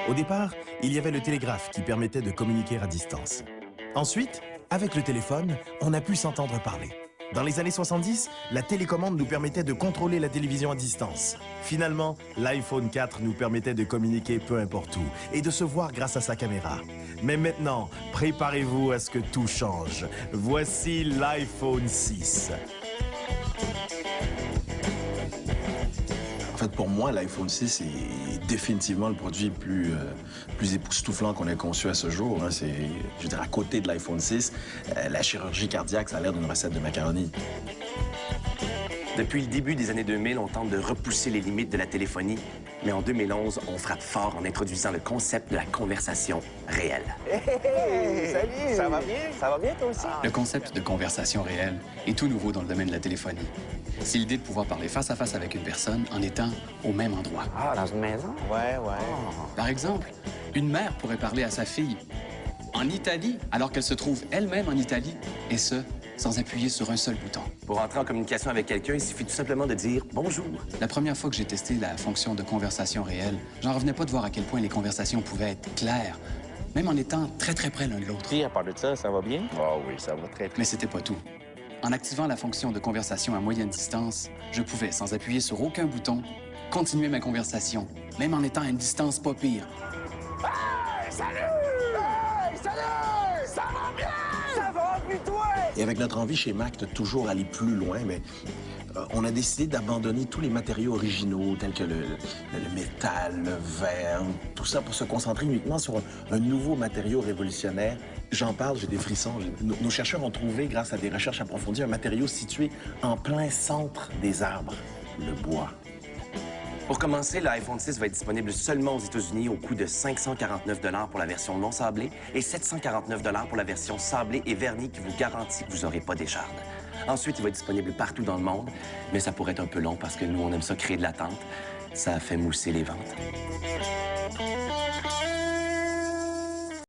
Au départ, il y avait le télégraphe qui permettait de communiquer à distance. Ensuite, avec le téléphone, on a pu s'entendre parler. Dans les années 70, la télécommande nous permettait de contrôler la télévision à distance. Finalement, l'iPhone 4 nous permettait de communiquer peu importe où et de se voir grâce à sa caméra. Mais maintenant, préparez-vous à ce que tout change. Voici l'iPhone 6. En fait, pour moi, l'iPhone 6 est définitivement le produit plus époustouflant qu'on ait conçu à ce jour. Hein. C'est, je veux dire, à côté de l'iPhone 6, la chirurgie cardiaque, ça a l'air d'une recette de macaroni. Depuis le début des années 2000, on tente de repousser les limites de la téléphonie. Mais en 2011, on frappe fort en introduisant le concept de la conversation réelle. Hey, salut! Ça va bien? Ça va bien, toi aussi? Le concept de conversation réelle est tout nouveau dans le domaine de la téléphonie. C'est l'idée de pouvoir parler face à face avec une personne en étant au même endroit. Ah, dans une maison? Ouais. Par exemple, une mère pourrait parler à sa fille en Italie alors qu'elle se trouve elle-même en Italie, et ce, sans appuyer sur un seul bouton. Pour entrer en communication avec quelqu'un, il suffit tout simplement de dire « bonjour ». La première fois que j'ai testé la fonction de conversation réelle, j'en revenais pas de voir à quel point les conversations pouvaient être claires, même en étant très près l'un de l'autre. Puis, à part de ça va bien? Ah oui, ça va très bien. Mais c'était pas tout. En activant la fonction de conversation à moyenne distance, je pouvais, sans appuyer sur aucun bouton, continuer ma conversation, même en étant à une distance pas pire. Hey, salut! Hey, salut! Ça va bien? Ça va, puis toi? Et avec notre envie chez Mac de toujours aller plus loin, mais on a décidé d'abandonner tous les matériaux originaux, tels que le métal, le verre, tout ça pour se concentrer uniquement sur un nouveau matériau révolutionnaire. J'en parle, j'ai des frissons. Nos chercheurs ont trouvé, grâce à des recherches approfondies, un matériau situé en plein centre des arbres, le bois. Pour commencer, l'iPhone 6 va être disponible seulement aux États-Unis au coût de 549 $ pour la version non sablée et 749 $ pour la version sablée et vernie qui vous garantit que vous n'aurez pas d'écharde. Ensuite, il va être disponible partout dans le monde, mais ça pourrait être un peu long parce que nous, on aime ça créer de l'attente. Ça fait mousser les ventes.